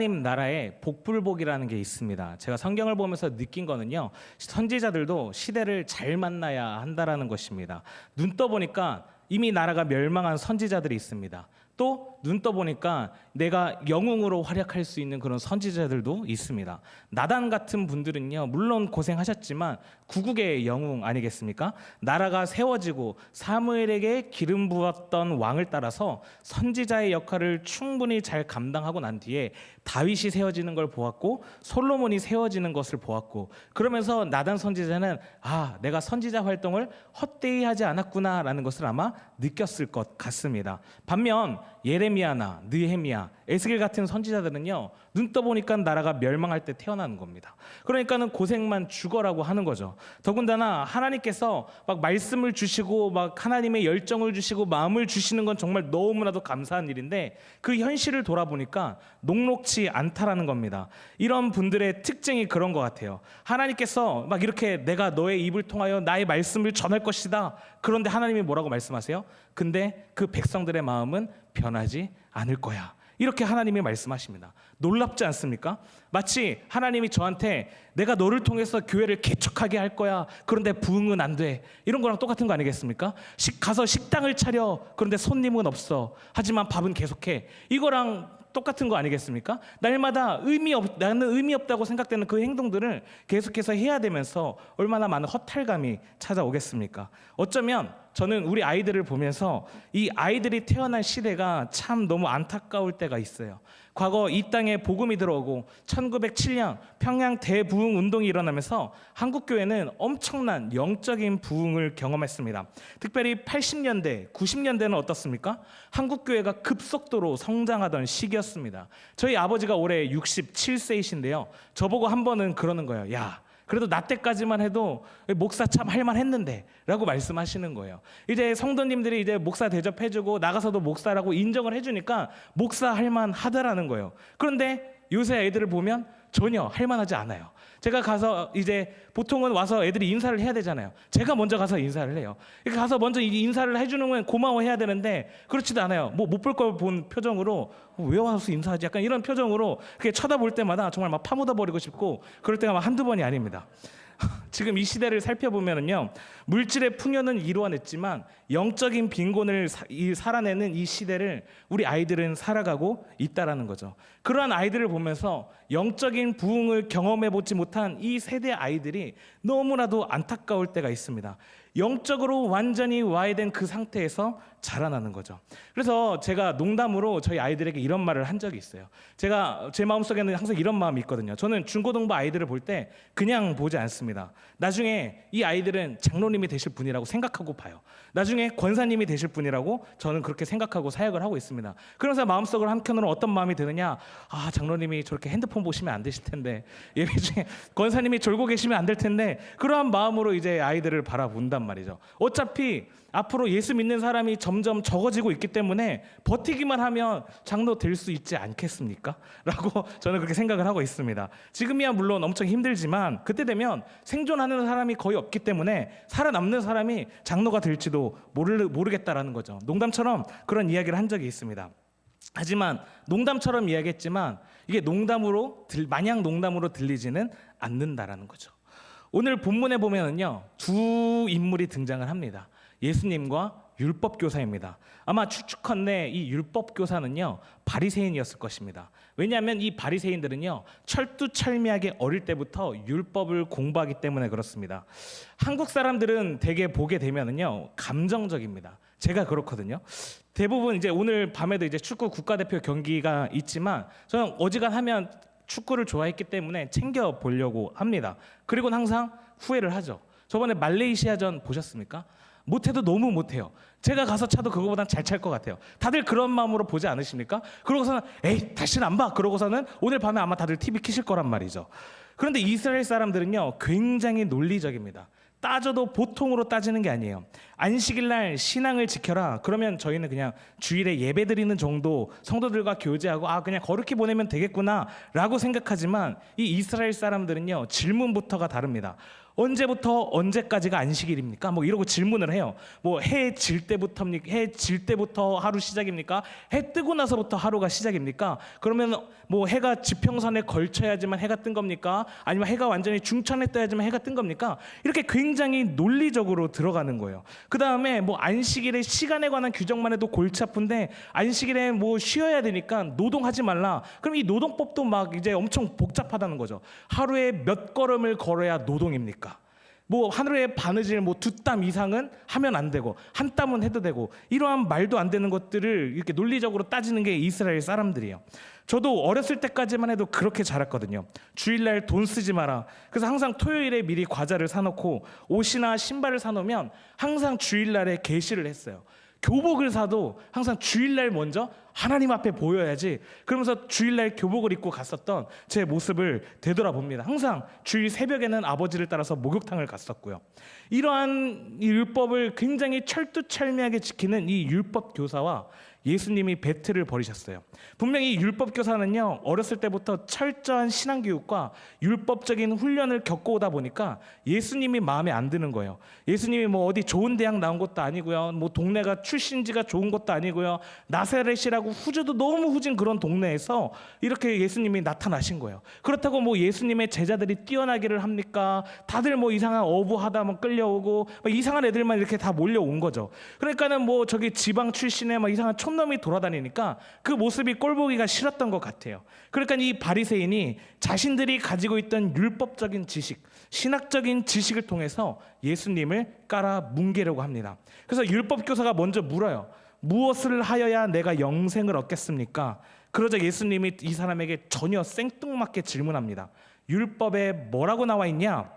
하나님 나라에 복불복이라는 게 있습니다. 제가 성경을 보면서 느낀 거는요, 선지자들도 시대를 잘 만나야 한다라는 것입니다. 눈 떠보니까 이미 나라가 멸망한 선지자들이 있습니다. 또 눈 떠보니까 내가 영웅으로 활약할 수 있는 그런 선지자들도 있습니다. 나단 같은 분들은요, 물론 고생하셨지만 구국의 영웅 아니겠습니까? 나라가 세워지고 사무엘에게 기름 부었던 왕을 따라서 선지자의 역할을 충분히 잘 감당하고 난 뒤에 다윗이 세워지는 걸 보았고 솔로몬이 세워지는 것을 보았고, 그러면서 나단 선지자는 내가 선지자 활동을 헛되이 하지 않았구나라는 것을 아마 느꼈을 것 같습니다. 반면 예레미야나 느헤미야, 에스겔 같은 선지자들은요, 눈 떠보니까 나라가 멸망할 때 태어나는 겁니다. 그러니까는 고생만 죽어라고 하는 거죠. 더군다나 하나님께서 막 말씀을 주시고 막 하나님의 열정을 주시고 마음을 주시는 건 정말 너무나도 감사한 일인데, 그 현실을 돌아보니까 녹록지 않다라는 겁니다. 이런 분들의 특징이 그런 것 같아요. 하나님께서 막 이렇게 내가 너의 입을 통하여 나의 말씀을 전할 것이다. 그런데 하나님이 뭐라고 말씀하세요? 근데 그 백성들의 마음은 변하지 않을 거야. 이렇게 하나님이 말씀하십니다. 놀랍지 않습니까? 마치 하나님이 저한테 내가 너를 통해서 교회를 개척하게 할 거야. 그런데 부흥은 안 돼. 이런 거랑 똑같은 거 아니겠습니까? 가서 식당을 차려. 그런데 손님은 없어. 하지만 밥은 계속해. 이거랑 똑같은 거 아니겠습니까? 날마다 나는 의미 없다고 생각되는 그 행동들을 계속해서 해야 되면서 얼마나 많은 허탈감이 찾아오겠습니까? 어쩌면 저는 우리 아이들을 보면서 이 아이들이 태어난 시대가 참 너무 안타까울 때가 있어요. 과거 이 땅에 복음이 들어오고 1907년 평양 대부흥 운동이 일어나면서 한국교회는 엄청난 영적인 부흥을 경험했습니다. 특별히 80년대, 90년대는 어떻습니까? 한국교회가 급속도로 성장하던 시기였습니다. 저희 아버지가 올해 67세이신데요. 저보고 한 번은 그러는 거예요. 야, 그래도 나 때까지만 해도 목사 참 할만했는데 라고 말씀하시는 거예요. 이제 성도님들이 이제 목사 대접해주고 나가서도 목사라고 인정을 해주니까 목사 할만하다라는 거예요. 그런데 요새 애들을 보면 전혀 할만하지 않아요. 제가 가서 이제 보통은 와서 애들이 인사를 해야 되잖아요. 제가 먼저 가서 인사를 해요. 이렇게 가서 먼저 인사를 해주는 건 고마워해야 되는데 그렇지도 않아요. 뭐 못 볼 걸 본 표정으로 왜 와서 인사하지? 약간 이런 표정으로 그렇게 쳐다볼 때마다 정말 막 파묻어 버리고 싶고, 그럴 때가 막 한두 번이 아닙니다. 지금 이 시대를 살펴보면요, 물질의 풍요는 이루어냈지만 영적인 빈곤을 살아내는 이 시대를 우리 아이들은 살아가고 있다라는 거죠. 그러한 아이들을 보면서 영적인 부흥을 경험해보지 못한 이 세대 아이들이 너무나도 안타까울 때가 있습니다. 영적으로 완전히 와해된 그 상태에서 자라나는 거죠. 그래서 제가 농담으로 저희 아이들에게 이런 말을 한 적이 있어요. 제가 제 마음속에는 항상 이런 마음이 있거든요. 저는 중고등부 아이들을 볼 때 그냥 보지 않습니다. 나중에 이 아이들은 장로님이 되실 분이라고 생각하고 봐요. 나중에 권사님이 되실 분이라고 저는 그렇게 생각하고 사역을 하고 있습니다. 그래서 마음속으로 한켠으로 어떤 마음이 드느냐, 장로님이 저렇게 핸드폰 보시면 안 되실 텐데, 예배 중에 권사님이 졸고 계시면 안 될 텐데, 그러한 마음으로 이제 아이들을 바라본단 말이죠. 어차피 앞으로 예수 믿는 사람이 점점 적어지고 있기 때문에 버티기만 하면 장로 될 수 있지 않겠습니까? 라고 저는 그렇게 생각을 하고 있습니다. 지금이야 물론 엄청 힘들지만 그때 되면 생존하는 사람이 거의 없기 때문에 살아남는 사람이 장로가 될지도 모르겠다라는 거죠. 농담처럼 그런 이야기를 한 적이 있습니다. 하지만 농담처럼 이야기했지만 이게 마냥 농담으로 들리지는 않는다라는 거죠. 오늘 본문에 보면은요, 두 인물이 등장을 합니다. 예수님과 율법교사입니다. 아마 추측컨대 이 율법교사는요, 바리새인이었을 것입니다. 왜냐하면 이 바리새인들은요, 철두철미하게 어릴 때부터 율법을 공부하기 때문에 그렇습니다. 한국 사람들은 대개 보게 되면은요, 감정적입니다. 제가 그렇거든요. 대부분 이제 오늘 밤에도 이제 축구 국가대표 경기가 있지만 저는 어지간하면 축구를 좋아했기 때문에 챙겨 보려고 합니다. 그리고는 항상 후회를 하죠. 저번에 말레이시아전 보셨습니까? 못해도 너무 못해요. 제가 가서 차도 그거보단 잘 찰 것 같아요. 다들 그런 마음으로 보지 않으십니까? 그러고서는 에이 다시는 안 봐. 그러고서는 오늘 밤에 아마 다들 TV 켜실 거란 말이죠. 그런데 이스라엘 사람들은요, 굉장히 논리적입니다. 따져도 보통으로 따지는 게 아니에요. 안식일 날 신앙을 지켜라. 그러면 저희는 그냥 주일에 예배 드리는 정도, 성도들과 교제하고 그냥 거룩히 보내면 되겠구나 라고 생각하지만 이 이스라엘 사람들은요, 질문부터가 다릅니다. 언제부터 언제까지가 안식일입니까? 뭐 이러고 질문을 해요. 뭐 해 질 때부터입니까? 해 질 때부터 하루 시작입니까? 해 뜨고 나서부터 하루가 시작입니까? 그러면 뭐 해가 지평선에 걸쳐야지만 해가 뜬 겁니까? 아니면 해가 완전히 중천에 떠야지만 해가 뜬 겁니까? 이렇게 굉장히 논리적으로 들어가는 거예요. 그 다음에 뭐 안식일의 시간에 관한 규정만 해도 골치 아픈데 안식일에 뭐 쉬어야 되니까 노동하지 말라. 그럼 이 노동법도 막 이제 엄청 복잡하다는 거죠. 하루에 몇 걸음을 걸어야 노동입니까? 뭐 하루에 바느질 뭐 2땀 이상은 하면 안 되고 한 땀은 해도 되고 이러한 말도 안 되는 것들을 이렇게 논리적으로 따지는 게 이스라엘 사람들이에요. 저도 어렸을 때까지만 해도 그렇게 자랐거든요. 주일날 돈 쓰지 마라. 그래서 항상 토요일에 미리 과자를 사놓고 옷이나 신발을 사놓으면 항상 주일날에 계시를 했어요. 교복을 사도 항상 주일날 먼저 하나님 앞에 보여야지 그러면서 주일날 교복을 입고 갔었던 제 모습을 되돌아봅니다. 항상 주일 새벽에는 아버지를 따라서 목욕탕을 갔었고요. 이러한 율법을 굉장히 철두철미하게 지키는 이 율법 교사와 예수님이 배틀을 벌이셨어요. 분명히 율법 교사는요 어렸을 때부터 철저한 신앙 교육과 율법적인 훈련을 겪어오다 보니까 예수님이 마음에 안 드는 거예요. 예수님이 뭐 어디 좋은 대학 나온 것도 아니고요, 뭐 동네가 출신지가 좋은 것도 아니고요, 나사렛이라고 후주도 너무 후진 그런 동네에서 이렇게 예수님이 나타나신 거예요. 그렇다고 뭐 예수님의 제자들이 뛰어나기를 합니까? 다들 뭐 이상한 어부하다 뭐 끌려오고 뭐 이상한 애들만 이렇게 다 몰려온 거죠. 그러니까는 뭐 저기 지방 출신의 막 이상한 촌놈이 돌아다니니까 그 모습이 꼴보기가 싫었던 것 같아요. 그러니까 이 바리새인이 자신들이 가지고 있던 율법적인 지식, 신학적인 지식을 통해서 예수님을 깔아 뭉개려고 합니다. 그래서 율법 교사가 먼저 물어요. 무엇을 하여야 내가 영생을 얻겠습니까? 그러자 예수님이 이 사람에게 전혀 생뚱맞게 질문합니다. 율법에 뭐라고 나와 있냐?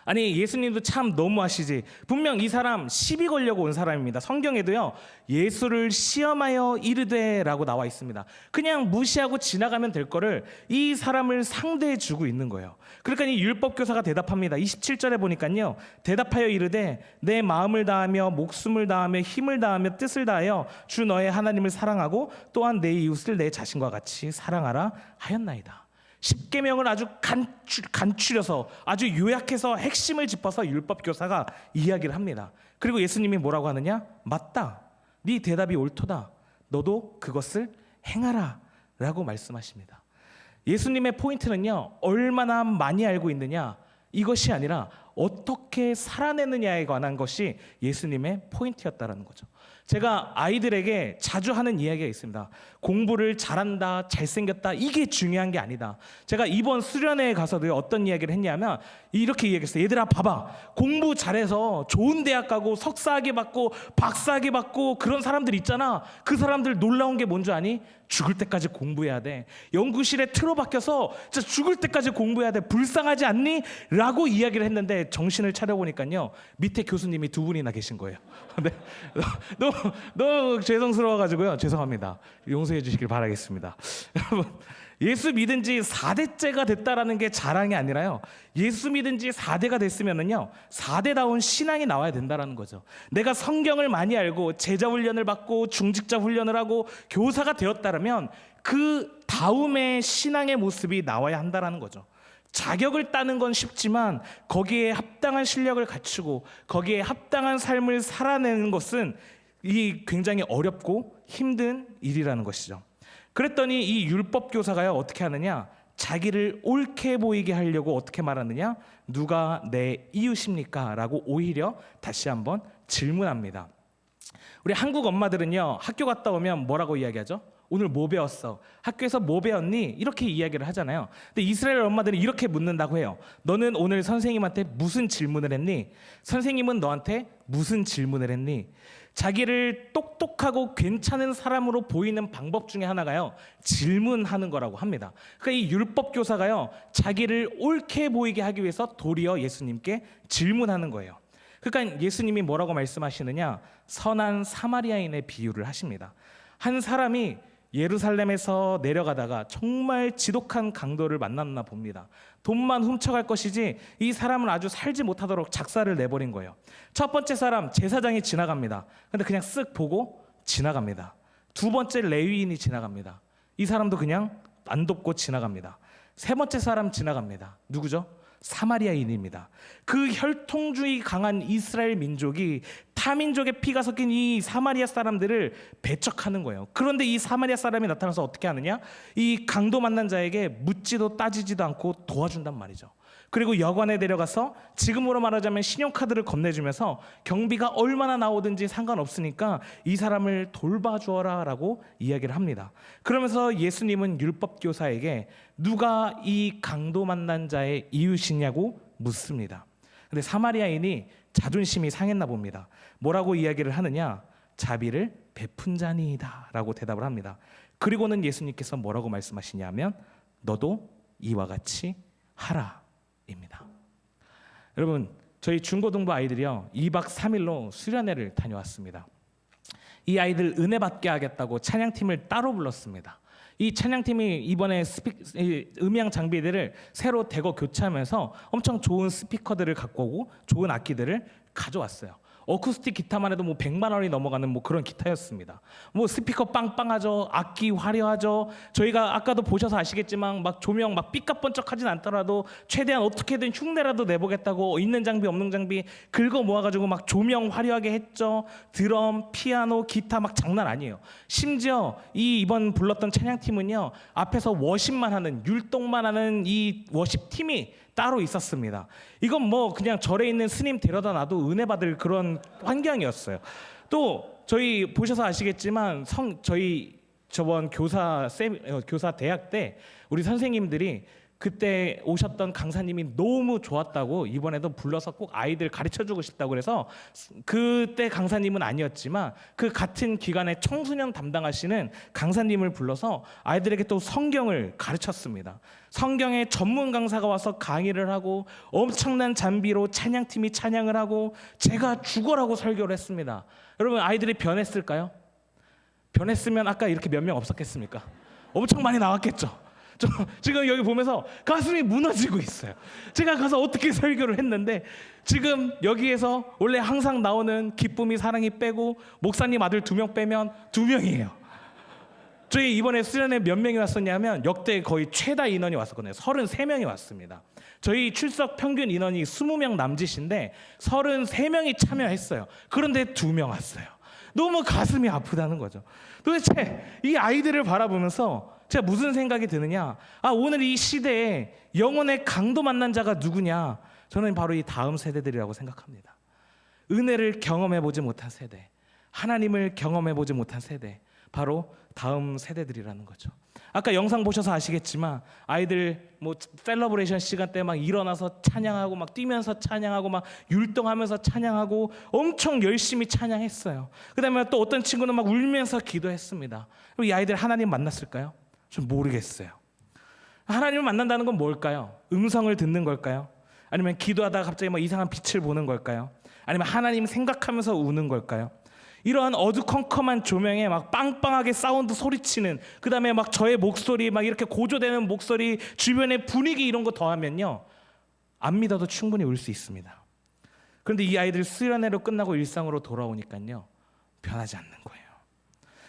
아니 예수님도 참 너무하시지. 분명 이 사람 시비 걸려고 온 사람입니다. 성경에도요 예수를 시험하여 이르되 라고 나와 있습니다. 그냥 무시하고 지나가면 될 거를 이 사람을 상대해 주고 있는 거예요. 그러니까 이 율법교사가 대답합니다. 27절에 보니까요 대답하여 이르되 내 마음을 다하며 목숨을 다하며 힘을 다하며 뜻을 다하여 주 너의 하나님을 사랑하고 또한 내 이웃을 내 자신과 같이 사랑하라 하였나이다. 십계명을 아주 간추려서 아주 요약해서 핵심을 짚어서 율법교사가 이야기를 합니다. 그리고 예수님이 뭐라고 하느냐? 맞다. 네 대답이 옳도다. 너도 그것을 행하라 라고 말씀하십니다. 예수님의 포인트는요 얼마나 많이 알고 있느냐 이것이 아니라 어떻게 살아내느냐에 관한 것이 예수님의 포인트였다라는 거죠. 제가 아이들에게 자주 하는 이야기가 있습니다. 공부를 잘한다, 잘생겼다 이게 중요한 게 아니다. 제가 이번 수련회에 가서도 어떤 이야기를 했냐면 이렇게 이야기했어요. 얘들아 봐봐, 공부 잘해서 좋은 대학 가고 석사학위 받고 박사학위 받고 그런 사람들 있잖아. 그 사람들 놀라운 게 뭔 줄 아니? 죽을 때까지 공부해야 돼. 연구실에 틀어박혀서 진짜 죽을 때까지 공부해야 돼. 불쌍하지 않니? 라고 이야기를 했는데 정신을 차려보니까요 밑에 교수님이 2분이나 계신 거예요. 네. 너무 죄송스러워가지고요. 죄송합니다. 용서해 주시길 바라겠습니다. 여러분 예수 믿은 지 4대째가 됐다라는 게 자랑이 아니라요 예수 믿은 지 4대가 됐으면은요 4대다운 신앙이 나와야 된다라는 거죠. 내가 성경을 많이 알고 제자 훈련을 받고 중직자 훈련을 하고 교사가 되었다면 그 다음에 신앙의 모습이 나와야 한다라는 거죠. 자격을 따는 건 쉽지만 거기에 합당한 실력을 갖추고 거기에 합당한 삶을 살아내는 것은 이 굉장히 어렵고 힘든 일이라는 것이죠. 그랬더니 이 율법 교사가요 어떻게 하느냐? 자기를 옳게 보이게 하려고 어떻게 말하느냐? 누가 내 이웃입니까? 라고 오히려 다시 한번 질문합니다. 우리 한국 엄마들은요 학교 갔다 오면 뭐라고 이야기하죠? 오늘 뭐 배웠어? 학교에서 뭐 배웠니? 이렇게 이야기를 하잖아요. 근데 이스라엘 엄마들은 이렇게 묻는다고 해요. 너는 오늘 선생님한테 무슨 질문을 했니? 선생님은 너한테 무슨 질문을 했니? 자기를 똑똑하고 괜찮은 사람으로 보이는 방법 중에 하나가요 질문하는 거라고 합니다. 그러니까 이 율법 교사가요 자기를 옳게 보이게 하기 위해서 도리어 예수님께 질문하는 거예요. 그러니까 예수님이 뭐라고 말씀하시느냐? 선한 사마리아인의 비유를 하십니다. 한 사람이 예루살렘에서 내려가다가 정말 지독한 강도를 만났나 봅니다. 돈만 훔쳐갈 것이지 이 사람은 아주 살지 못하도록 작사를 내버린 거예요. 첫 번째 사람 제사장이 지나갑니다. 근데 그냥 쓱 보고 지나갑니다. 두 번째 레위인이 지나갑니다. 이 사람도 그냥 안 돕고 지나갑니다. 세 번째 사람 지나갑니다. 누구죠? 사마리아인입니다. 그 혈통주의 강한 이스라엘 민족이 타민족의 피가 섞인 이 사마리아 사람들을 배척하는 거예요. 그런데 이 사마리아 사람이 나타나서 어떻게 하느냐? 이 강도 만난 자에게 묻지도 따지지도 않고 도와준단 말이죠. 그리고 여관에 데려가서 지금으로 말하자면 신용카드를 건네주면서 경비가 얼마나 나오든지 상관없으니까 이 사람을 돌봐주어라 라고 이야기를 합니다. 그러면서 예수님은 율법교사에게 누가 이 강도 만난 자의 이웃이냐고 묻습니다. 근데 사마리아인이 자존심이 상했나 봅니다. 뭐라고 이야기를 하느냐? 자비를 베푼 자니이다 라고 대답을 합니다. 그리고는 예수님께서 뭐라고 말씀하시냐면 너도 이와 같이 하라 입니다. 여러분, 저희 중고등부 아이들이요 2박 3일로 수련회를 다녀왔습니다. 이 아이들 은혜 받게 하겠다고 찬양팀을 따로 불렀습니다. 이 찬양팀이 이번에 음향 장비들을 새로 대거 교체하면서 엄청 좋은 스피커들을 갖고 오고 좋은 악기들을 가져왔어요. 어쿠스틱 기타만 해도 뭐 100만 원이 넘어가는 뭐 그런 기타였습니다. 뭐 스피커 빵빵하죠. 악기 화려하죠. 저희가 아까도 보셔서 아시겠지만 막 조명 막 삐까번쩍하진 않더라도 최대한 어떻게든 흉내라도 내보겠다고 있는 장비 없는 장비 긁어 모아가지고 막 조명 화려하게 했죠. 드럼, 피아노, 기타 막 장난 아니에요. 심지어 이번 불렀던 찬양팀은요 앞에서 워십만 하는 율동만 하는 이 워십 팀이 따로 있었습니다. 이건 뭐 그냥 절에 있는 스님 데려다 놔도 은혜 받을 그런 환경이었어요. 또 저희 보셔서 아시겠지만 저희 저번 교사 대학 때 우리 선생님들이 그때 오셨던 강사님이 너무 좋았다고 이번에도 불러서 꼭 아이들 가르쳐주고 싶다고 그래서 그때 강사님은 아니었지만 그 같은 기간에 청소년 담당하시는 강사님을 불러서 아이들에게 또 성경을 가르쳤습니다. 성경에 전문 강사가 와서 강의를 하고 엄청난 잔비로 찬양팀이 찬양을 하고 제가 죽어라고 설교를 했습니다. 여러분 아이들이 변했을까요? 변했으면 아까 이렇게 몇 명 없었겠습니까? 엄청 많이 나왔겠죠. 지금 여기 보면서 가슴이 무너지고 있어요. 제가 가서 어떻게 설교를 했는데 지금 여기에서 원래 항상 나오는 기쁨이 사랑이 빼고 목사님 아들 2명 빼면 2명이에요. 저희 이번에 수련회 몇 명이 왔었냐면 역대 거의 최다 인원이 왔었거든요. 33명이 왔습니다. 저희 출석 평균 인원이 20명 남짓인데 33명이 참여했어요. 그런데 2명 왔어요. 너무 가슴이 아프다는 거죠. 도대체 이 아이들을 바라보면서 제가 무슨 생각이 드느냐? 오늘 이 시대에 영혼의 강도 만난 자가 누구냐? 저는 바로 이 다음 세대들이라고 생각합니다. 은혜를 경험해보지 못한 세대, 하나님을 경험해보지 못한 세대, 바로 다음 세대들이라는 거죠. 아까 영상 보셔서 아시겠지만 아이들 뭐 셀러브레이션 시간 때 막 일어나서 찬양하고 막 뛰면서 찬양하고 막 율동하면서 찬양하고 엄청 열심히 찬양했어요. 그다음에 또 어떤 친구는 막 울면서 기도했습니다. 이 아이들 하나님 만났을까요? 좀 모르겠어요. 하나님을 만난다는 건 뭘까요? 음성을 듣는 걸까요? 아니면 기도하다가 갑자기 막 이상한 빛을 보는 걸까요? 아니면 하나님 생각하면서 우는 걸까요? 이러한 어두컴컴한 조명에 막 빵빵하게 사운드 소리치는, 그 다음에 막 저의 목소리 막 이렇게 고조되는 목소리, 주변의 분위기 이런 거 더하면요 안 믿어도 충분히 울 수 있습니다. 그런데 이 아이들 수련회로 끝나고 일상으로 돌아오니까요 변하지 않는 거예요.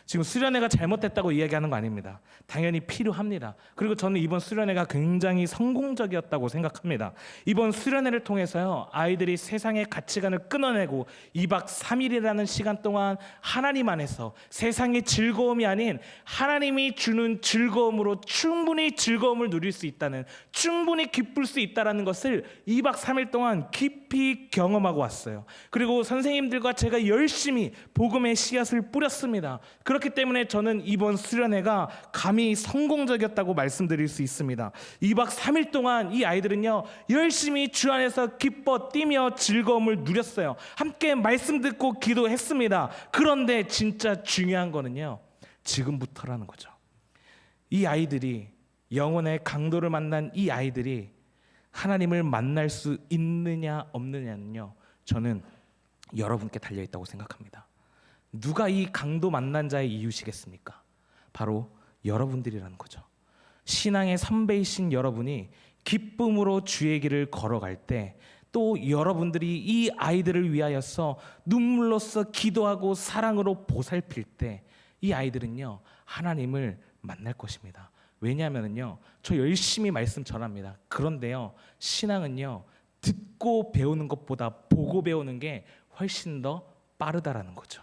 지금 수련회가 잘못됐다고 이야기하는 거 아닙니다. 당연히 필요합니다. 그리고 저는 이번 수련회가 굉장히 성공적이었다고 생각합니다. 이번 수련회를 통해서요 아이들이 세상의 가치관을 끊어내고 2박 3일이라는 시간 동안 하나님 안에서 세상의 즐거움이 아닌 하나님이 주는 즐거움으로 충분히 즐거움을 누릴 수 있다는, 충분히 기쁠 수 있다는 것을 2박 3일 동안 깊이 경험하고 왔어요. 그리고 선생님들과 제가 열심히 복음의 씨앗을 뿌렸습니다. 그렇기 때문에 저는 이번 수련회가 감히 성공적이었다고 말씀드릴 수 있습니다. 2박 3일 동안 이 아이들은요 열심히 주 안에서 기뻐 뛰며 즐거움을 누렸어요. 함께 말씀 듣고 기도했습니다. 그런데 진짜 중요한 거는요 지금부터라는 거죠. 이 아이들이, 영혼의 강도를 만난 이 아이들이 하나님을 만날 수 있느냐 없느냐는요 저는 여러분께 달려있다고 생각합니다. 누가 이 강도 만난 자의 이웃이겠습니까? 바로 여러분들이라는 거죠. 신앙의 선배이신 여러분이 기쁨으로 주의 길을 걸어갈 때, 또 여러분들이 이 아이들을 위하여서 눈물로써 기도하고 사랑으로 보살필 때 이 아이들은요 하나님을 만날 것입니다. 왜냐하면요, 저 열심히 말씀 전합니다. 그런데요, 신앙은요, 듣고 배우는 것보다 보고 배우는 게 훨씬 더 빠르다라는 거죠.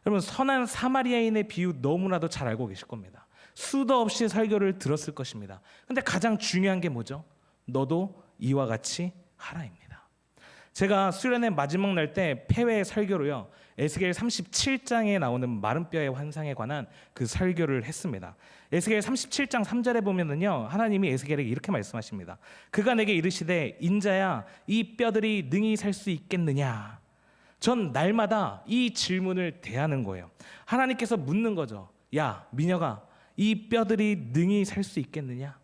여러분, 선한 사마리아인의 비유 너무나도 잘 알고 계실 겁니다. 수도 없이 설교를 들었을 것입니다. 근데 가장 중요한 게 뭐죠? 너도 이와 같이 하라입니다. 제가 수련회 마지막 날 때 폐회 설교로요, 에스겔 37장에 나오는 마른 뼈의 환상에 관한 그 설교를 했습니다. 에스겔 37장 3절에 보면은요, 하나님이 에스겔에게 이렇게 말씀하십니다. 그가 내게 이르시되 인자야, 이 뼈들이 능히 살 수 있겠느냐. 전 날마다 이 질문을 대하는 거예요. 하나님께서 묻는 거죠. 야, 민혁아, 이 뼈들이 능히 살 수 있겠느냐?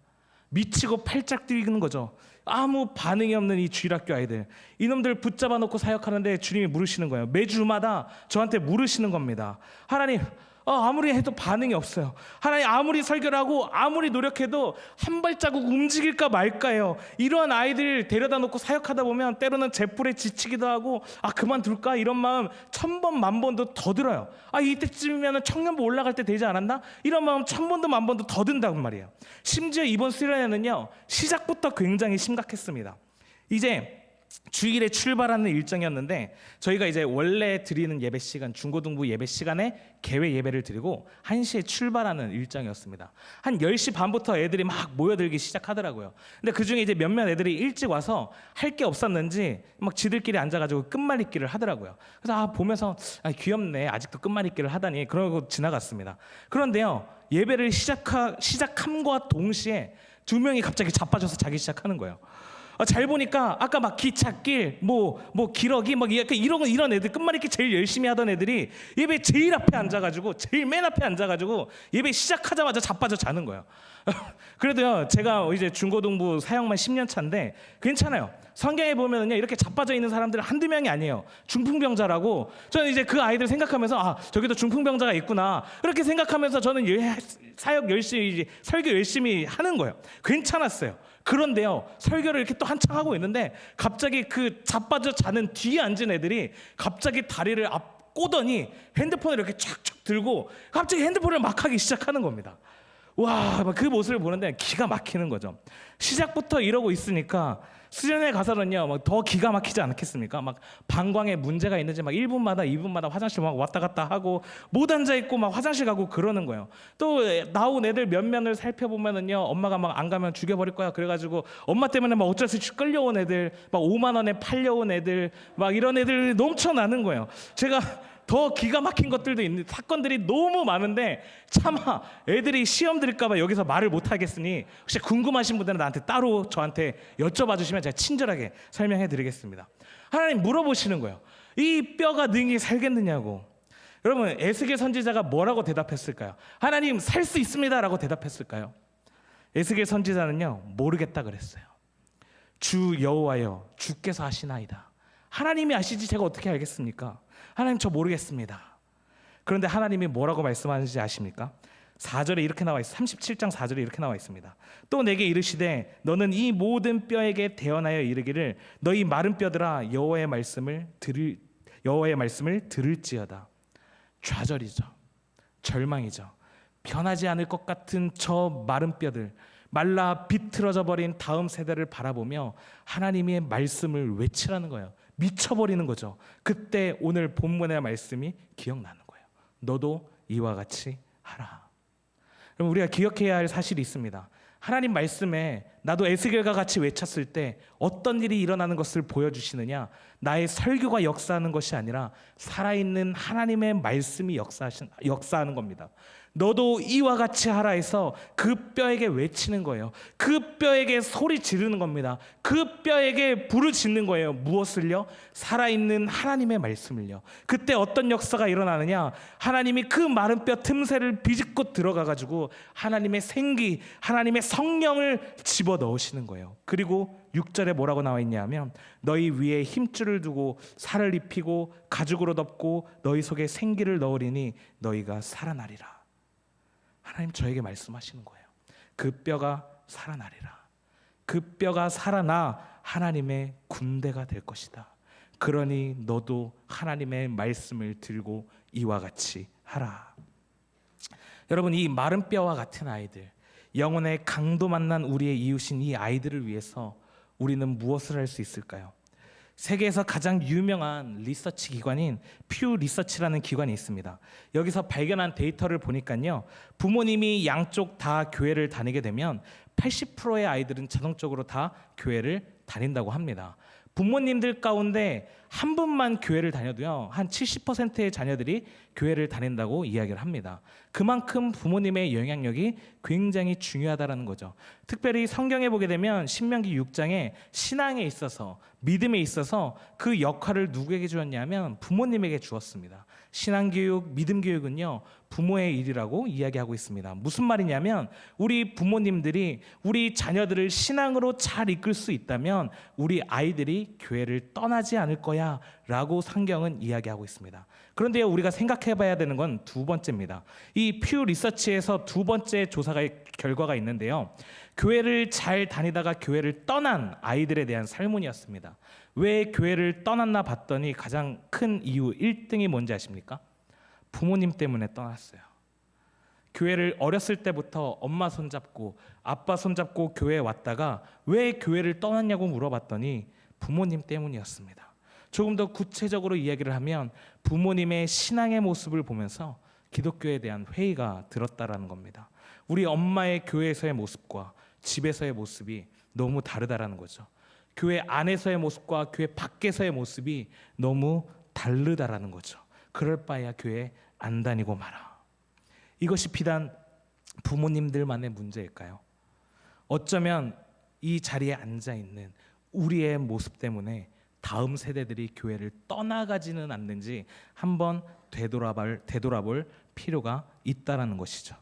미치고 팔짝 뛰는 거죠. 아무 반응이 없는 이 주일학교 아이들, 이놈들 붙잡아 놓고 사역하는데 주님이 물으시는 거예요. 매주마다 저한테 물으시는 겁니다. 하나님, 아무리 해도 반응이 없어요. 하나님, 아무리 설교를 하고 아무리 노력해도 한 발자국 움직일까 말까요. 이러한 아이들 데려다 놓고 사역하다 보면 때로는 제풀에 지치기도 하고 그만둘까 이런 마음 1000번 만번도 더 들어요. 이때쯤이면 청년부 올라갈 때 되지 않았나? 이런 마음 1000번도 만번도 더 든다고 말이에요. 심지어 이번 수련회는요, 시작부터 굉장히 심각했습니다. 이제 주일에 출발하는 일정이었는데 저희가 이제 원래 드리는 예배 시간, 중고등부 예배 시간에 개회 예배를 드리고 1시에 출발하는 일정이었습니다. 한 10시 반부터 애들이 막 모여들기 시작하더라고요. 근데 그중에 이제 몇몇 애들이 일찍 와서 할 게 없었는지 막 지들끼리 앉아가지고 끝말잇기를 하더라고요. 그래서 보면서 귀엽네, 아직도 끝말잇기를 하다니, 그러고 지나갔습니다. 그런데요, 예배를 시작함과 동시에 2명이 갑자기 자빠져서 자기 시작하는 거예요. 잘 보니까 아까 막 기찻길, 기러기, 이런 애들, 끝말잇기 제일 열심히 하던 애들이 예배 제일 앞에 앉아가지고, 제일 맨 앞에 앉아가지고 예배 시작하자마자 자빠져 자는 거예요. 그래도요, 제가 이제 중고등부 사역만 10년 차인데 괜찮아요. 성경에 보면은요, 이렇게 자빠져 있는 사람들은 한두 명이 아니에요. 중풍병자라고. 저는 이제 그 아이들 생각하면서 저기도 중풍병자가 있구나, 이렇게 생각하면서 저는 사역 열심히, 설교 열심히 하는 거예요. 괜찮았어요. 그런데요, 설교를 이렇게 또 한창 하고 있는데 갑자기 그 자빠져 자는 뒤에 앉은 애들이 갑자기 다리를 꼬더니 핸드폰을 이렇게 촥촥 들고 갑자기 핸드폰을 막 하기 시작하는 겁니다. 와, 그 모습을 보는데 기가 막히는 거죠. 시작부터 이러고 있으니까 수련회 가서는요, 더 기가 막히지 않겠습니까? 막 방광에 문제가 있는지 막 1분마다 2분마다 화장실 막 왔다 갔다 하고 못 앉아 있고 막 화장실 가고 그러는 거예요. 또 나온 애들 몇몇을 살펴보면은요, 엄마가 막 안 가면 죽여버릴 거야. 그래가지고 엄마 때문에 막 어쩔 수 없이 끌려온 애들, 막 5만 원에 팔려온 애들, 막 이런 애들 넘쳐나는 거예요. 제가 더 기가 막힌 것들도 있는 사건들이 너무 많은데 차마 애들이 시험 들을까봐 여기서 말을 못 하겠으니 혹시 궁금하신 분들은 나한테 따로 저한테 여쭤봐 주시면 제가 친절하게 설명해 드리겠습니다. 하나님 물어보시는 거예요. 이 뼈가 능히 살겠느냐고. 여러분, 에스겔 선지자가 뭐라고 대답했을까요? 하나님, 살 수 있습니다라고 대답했을까요? 에스겔 선지자는요, 모르겠다 그랬어요. 주 여호와여, 주께서 하시나이다. 하나님이 아시지 제가 어떻게 알겠습니까? 하나님, 저 모르겠습니다. 그런데 하나님이 뭐라고 말씀하는지 아십니까? 4절에 이렇게 나와 있어요. 37장 4절에 이렇게 나와 있습니다. 또 내게 이르시되 너는 이 모든 뼈에게 대언하여 이르기를 너희 마른 뼈들아 여호와의 말씀을 들을지어다. 좌절이죠. 절망이죠. 변하지 않을 것 같은 저 마른 뼈들, 말라 비틀어져 버린 다음 세대를 바라보며 하나님의 말씀을 외치라는 거예요. 미쳐버리는 거죠. 그때 오늘 본문의 말씀이 기억나는 거예요. 너도 이와 같이 하라. 그럼 우리가 기억해야 할 사실이 있습니다. 하나님 말씀에 나도 에스겔과 같이 외쳤을 때 어떤 일이 일어나는 것을 보여주시느냐? 나의 설교가 역사하는 것이 아니라 살아있는 하나님의 말씀이 역사하는 겁니다. 너도 이와 같이 하라 해서 그 뼈에게 외치는 거예요. 그 뼈에게 소리 지르는 겁니다. 그 뼈에게 불을 짓는 거예요. 무엇을요? 살아있는 하나님의 말씀을요. 그때 어떤 역사가 일어나느냐? 하나님이 그 마른 뼈 틈새를 비집고 들어가가지고 하나님의 생기, 하나님의 성령을 집어넣으시는 거예요. 그리고 6절에 뭐라고 나와 있냐면 너희 위에 힘줄을 두고 살을 입히고 가죽으로 덮고 너희 속에 생기를 넣으리니 너희가 살아나리라. 하나님 저에게 말씀하시는 거예요. 그 뼈가 살아나리라. 그 뼈가 살아나 하나님의 군대가 될 것이다. 그러니 너도 하나님의 말씀을 들고 이와 같이 하라. 여러분, 이 마른 뼈와 같은 아이들, 영혼의 강도 만난 우리의 이웃인 이 아이들을 위해서 우리는 무엇을 할 수 있을까요? 세계에서 가장 유명한 리서치 기관인 퓨 리서치라는 기관이 있습니다. 여기서 발견한 데이터를 보니까요, 부모님이 양쪽 다 교회를 다니게 되면 80%의 아이들은 자동적으로 다 교회를 다닌다고 합니다. 부모님들 가운데 한 분만 교회를 다녀도요, 한 70%의 자녀들이 교회를 다닌다고 이야기를 합니다. 그만큼 부모님의 영향력이 굉장히 중요하다는 거죠. 특별히 성경에 보게 되면 신명기 6장에 신앙에 있어서, 믿음에 있어서 그 역할을 누구에게 주었냐면 부모님에게 주었습니다. 신앙교육, 믿음교육은요, 부모의 일이라고 이야기하고 있습니다. 무슨 말이냐면 우리 부모님들이 우리 자녀들을 신앙으로 잘 이끌 수 있다면 우리 아이들이 교회를 떠나지 않을 거야 라고 성경은 이야기하고 있습니다. 그런데 우리가 생각해 봐야 되는 건 두 번째입니다. 이 퓨 리서치에서 두 번째 결과가 있는데요, 교회를 잘 다니다가 교회를 떠난 아이들에 대한 설문이었습니다. 왜 교회를 떠났나 봤더니 가장 큰 이유 1등이 뭔지 아십니까? 부모님 때문에 떠났어요. 교회를 어렸을 때부터 엄마 손잡고 아빠 손잡고 교회에 왔다가 왜 교회를 떠났냐고 물어봤더니 부모님 때문이었습니다. 조금 더 구체적으로 이야기를 하면 부모님의 신앙의 모습을 보면서 기독교에 대한 회의가 들었다라는 겁니다. 우리 엄마의 교회에서의 모습과 집에서의 모습이 너무 다르다라는 거죠. 교회 안에서의 모습과 교회 밖에서의 모습이 너무 다르다라는 거죠. 그럴 바에야 교회 안 다니고 마라. 이것이 비단 부모님들만의 문제일까요? 어쩌면 이 자리에 앉아 있는 우리의 모습 때문에 다음 세대들이 교회를 떠나가지는 않는지 한번 되돌아볼 필요가 있다라는 것이죠.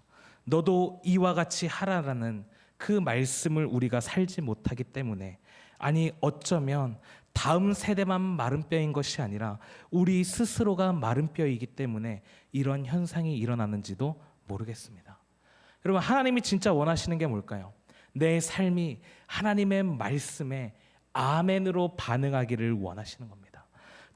너도 이와 같이 하라라는 그 말씀을 우리가 살지 못하기 때문에, 아니 어쩌면 다음 세대만 마른 뼈인 것이 아니라 우리 스스로가 마른 뼈이기 때문에 이런 현상이 일어나는지도 모르겠습니다. 여러분, 하나님이 진짜 원하시는 게 뭘까요? 내 삶이 하나님의 말씀에 아멘으로 반응하기를 원하시는 겁니다.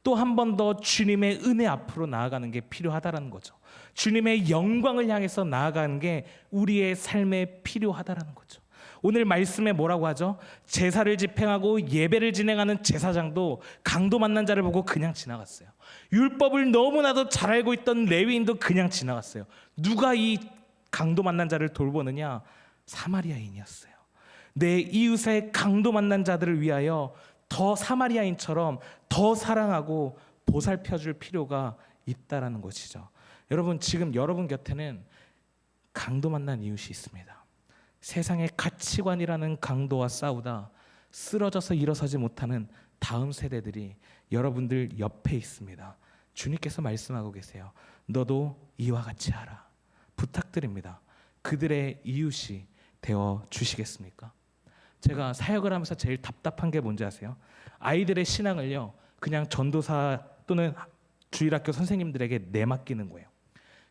또 한 번 더 주님의 은혜 앞으로 나아가는 게 필요하다는 거죠. 주님의 영광을 향해서 나아가는 게 우리의 삶에 필요하다는 거죠. 오늘 말씀에 뭐라고 하죠? 제사를 집행하고 예배를 진행하는 제사장도 강도 만난 자를 보고 그냥 지나갔어요. 율법을 너무나도 잘 알고 있던 레위인도 그냥 지나갔어요. 누가 이 강도 만난 자를 돌보느냐? 사마리아인이었어요. 내 이웃의 강도 만난 자들을 위하여 더 사마리아인처럼 더 사랑하고 보살펴줄 필요가 있다라는 것이죠. 여러분, 지금 여러분 곁에는 강도 만난 이웃이 있습니다. 세상의 가치관이라는 강도와 싸우다 쓰러져서 일어서지 못하는 다음 세대들이 여러분들 옆에 있습니다. 주님께서 말씀하고 계세요. 너도 이와 같이 하라. 부탁드립니다. 그들의 이웃이 되어 주시겠습니까? 제가 사역을 하면서 제일 답답한 게 뭔지 아세요? 아이들의 신앙을요, 그냥 전도사 또는 주일학교 선생님들에게 내맡기는 거예요.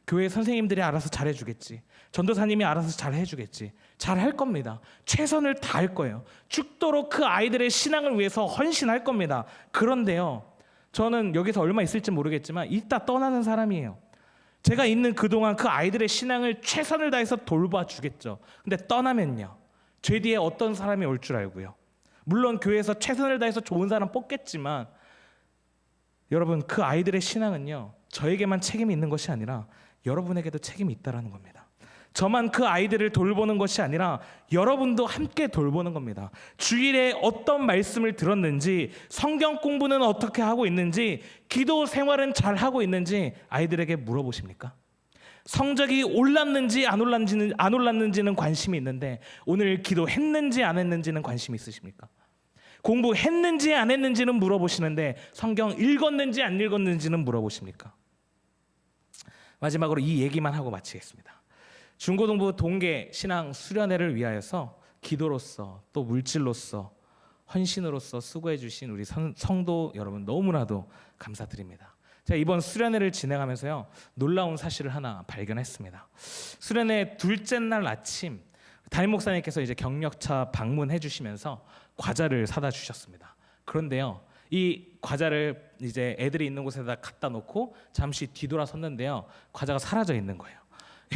교회 선생님들이 알아서 잘해주겠지, 전도사님이 알아서 잘해주겠지, 잘할 겁니다. 최선을 다할 거예요. 죽도록 그 아이들의 신앙을 위해서 헌신할 겁니다. 그런데요, 저는 여기서 얼마 있을지 모르겠지만 이따 떠나는 사람이에요. 제가 있는 그동안 그 아이들의 신앙을 최선을 다해서 돌봐주겠죠. 근데 떠나면요, 죄 뒤에 어떤 사람이 올 줄 알고요. 물론 교회에서 최선을 다해서 좋은 사람 뽑겠지만 여러분, 그 아이들의 신앙은요, 저에게만 책임이 있는 것이 아니라 여러분에게도 책임이 있다라는 겁니다. 저만 그 아이들을 돌보는 것이 아니라 여러분도 함께 돌보는 겁니다. 주일에 어떤 말씀을 들었는지, 성경 공부는 어떻게 하고 있는지, 기도 생활은 잘 하고 있는지 아이들에게 물어보십니까? 성적이 올랐는지 안 올랐는지는 관심이 있는데 오늘 기도했는지 안 했는지는 관심이 있으십니까? 공부했는지 안 했는지는 물어보시는데 성경 읽었는지 안 읽었는지는 물어보십니까? 마지막으로 이 얘기만 하고 마치겠습니다. 중고등부 동계 신앙 수련회를 위하여서 기도로서 또 물질로서 헌신으로서 수고해 주신 우리 성도 여러분 너무나도 감사드립니다. 제가 이번 수련회를 진행하면서요, 놀라운 사실을 하나 발견했습니다. 수련회 둘째 날 아침 담임 목사님께서 이제 격려차 방문해 주시면서 과자를 사다 주셨습니다. 그런데요, 이 과자를 이제 애들이 있는 곳에다 갖다 놓고 잠시 뒤돌아섰는데요, 과자가 사라져 있는 거예요.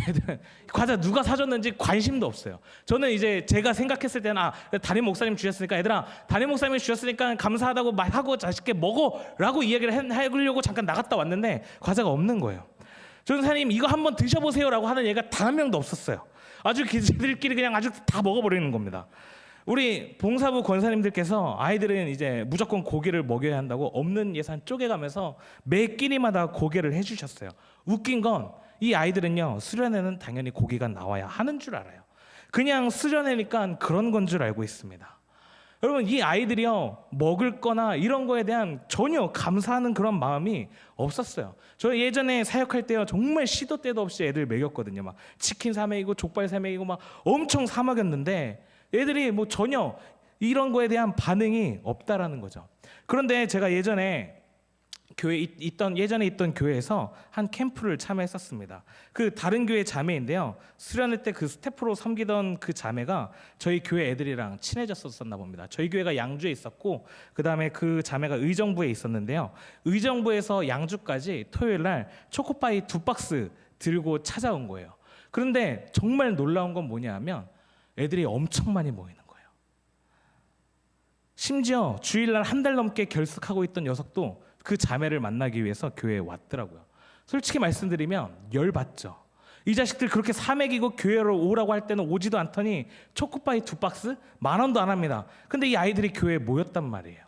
얘들은 과자 누가 사줬는지 관심도 없어요. 저는 이제 제가 생각했을 때는 담임 목사님 주셨으니까 얘들아 담임 목사님이 주셨으니까 감사하다고 말하고 자식께 먹어라고 이야기를 하려고 잠깐 나갔다 왔는데 과자가 없는 거예요. 전사님 이거 한번 드셔보세요라고 하는 얘가 단 한 명도 없었어요. 아주 기자들끼리 그냥 아주 다 먹어버리는 겁니다. 우리 봉사부 권사님들께서 아이들은 이제 무조건 고기를 먹여야 한다고 없는 예산 쪼개가면서 매 끼니마다 고기를 해주셨어요. 웃긴 건 이 아이들은요 수련회는 당연히 고기가 나와야 하는 줄 알아요. 그냥 수련회니까 그런 건 줄 알고 있습니다. 여러분 이 아이들이요 먹을 거나 이런 거에 대한 전혀 감사하는 그런 마음이 없었어요. 저 예전에 사역할 때요 정말 시도 때도 없이 애들 먹였거든요. 막 치킨 사 먹이고 족발 사 먹이고 막 엄청 사 먹였는데 애들이 뭐 전혀 이런 거에 대한 반응이 없다라는 거죠. 그런데 제가 예전에 예전에 있던 교회에서 한 캠프를 참여했었습니다. 그 다른 교회 자매인데요. 수련회 때 그 스태프로 섬기던 그 자매가 저희 교회 애들이랑 친해졌었나 봅니다. 저희 교회가 양주에 있었고 그 다음에 그 자매가 의정부에 있었는데요. 의정부에서 양주까지 토요일 날 초코파이 2박스 들고 찾아온 거예요. 그런데 정말 놀라운 건 뭐냐면 애들이 엄청 많이 모이는 거예요. 심지어 주일날 한 달 넘게 결석하고 있던 녀석도 그 자매를 만나기 위해서 교회에 왔더라고요. 솔직히 말씀드리면 열받죠. 이 자식들 그렇게 사먹이고 교회로 오라고 할 때는 오지도 않더니 초코파이 2박스? 10,000원도 안 합니다. 근데 이 아이들이 교회에 모였단 말이에요.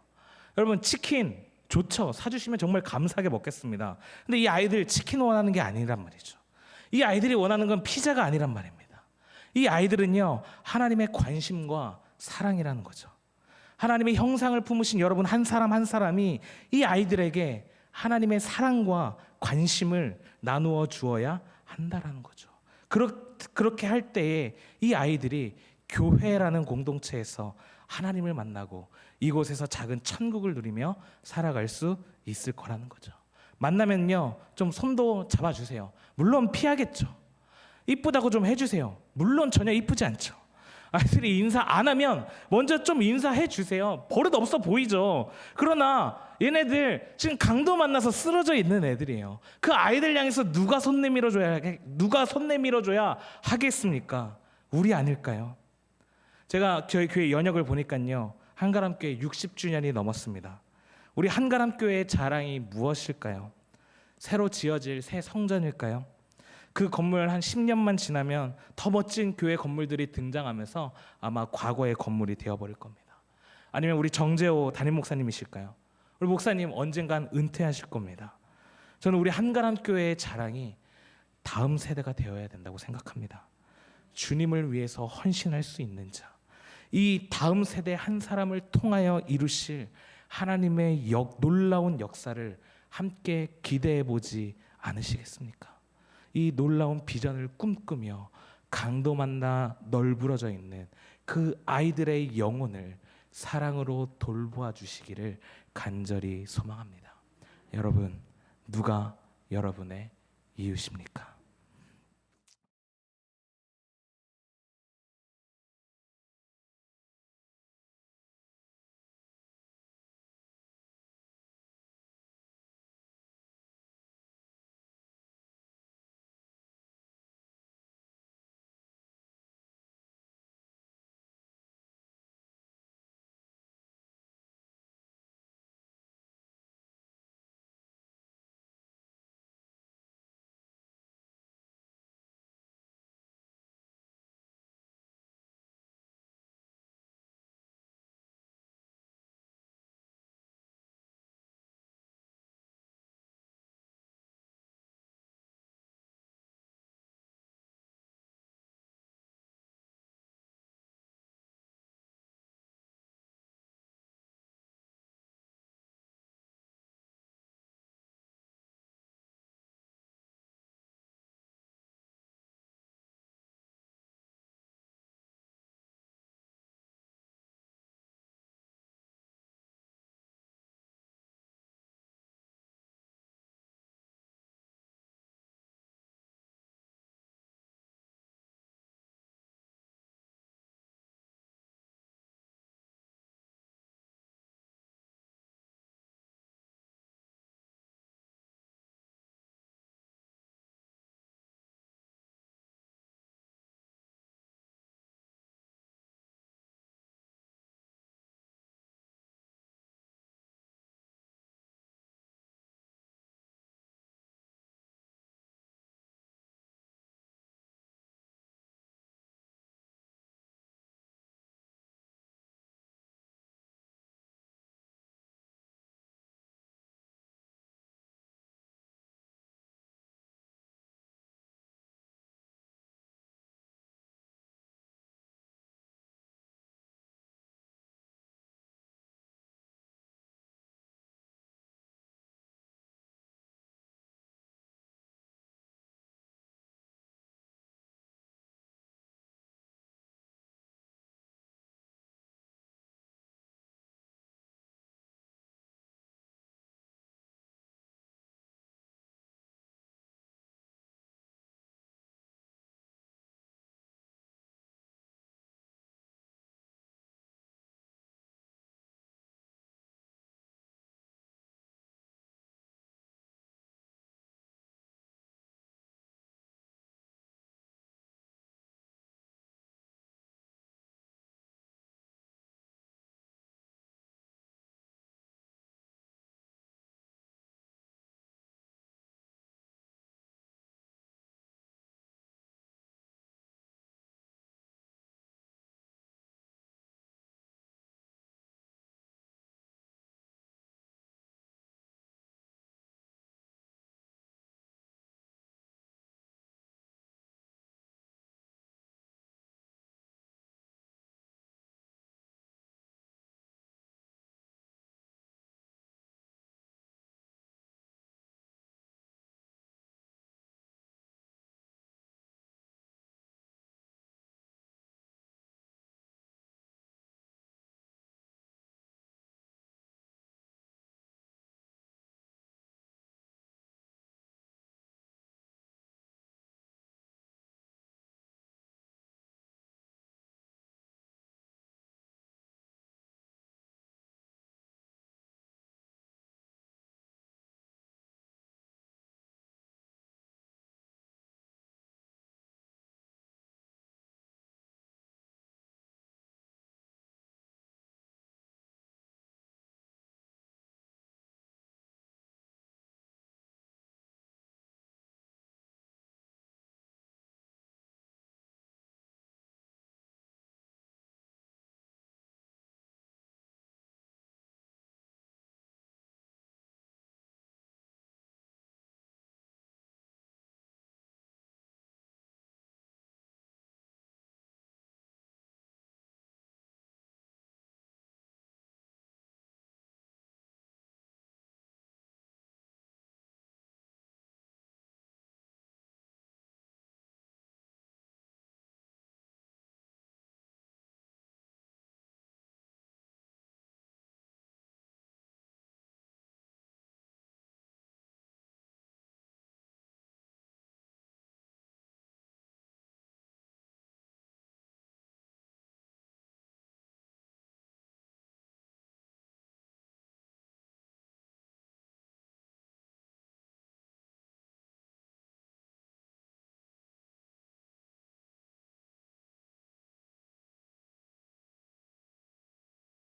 여러분 치킨 좋죠. 사주시면 정말 감사하게 먹겠습니다. 근데 이 아이들 치킨 원하는 게 아니란 말이죠. 이 아이들이 원하는 건 피자가 아니란 말입니다. 이 아이들은요 하나님의 관심과 사랑이라는 거죠. 하나님의 형상을 품으신 여러분 한 사람 한 사람이 이 아이들에게 하나님의 사랑과 관심을 나누어 주어야 한다라는 거죠. 그렇게 할 때에 이 아이들이 교회라는 공동체에서 하나님을 만나고 이곳에서 작은 천국을 누리며 살아갈 수 있을 거라는 거죠. 만나면요 좀 손도 잡아주세요. 물론 피하겠죠. 이쁘다고 좀 해주세요. 물론 전혀 이쁘지 않죠. 아이들이 인사 안 하면 먼저 좀 인사해 주세요. 버릇 없어 보이죠. 그러나 얘네들 지금 강도 만나서 쓰러져 있는 애들이에요. 그 아이들 향해서 누가 손 내밀어줘야 하겠습니까? 우리 아닐까요? 제가 저희 교회 연역을 보니까요 한가람교회 60주년이 넘었습니다. 우리 한가람교회의 자랑이 무엇일까요? 새로 지어질 새 성전일까요? 그 건물 한 10년만 지나면 더 멋진 교회 건물들이 등장하면서 아마 과거의 건물이 되어버릴 겁니다. 아니면 우리 정재호 담임 목사님이실까요? 우리 목사님 언젠간 은퇴하실 겁니다. 저는 우리 한가람교회의 자랑이 다음 세대가 되어야 된다고 생각합니다. 주님을 위해서 헌신할 수 있는 자, 이 다음 세대 한 사람을 통하여 이루실 하나님의 놀라운 역사를 함께 기대해 보지 않으시겠습니까? 이 놀라운 비전을 꿈꾸며 강도 만나 널브러져 있는 그 아이들의 영혼을 사랑으로 돌보아 주시기를 간절히 소망합니다. 여러분, 누가 여러분의 이웃입니까?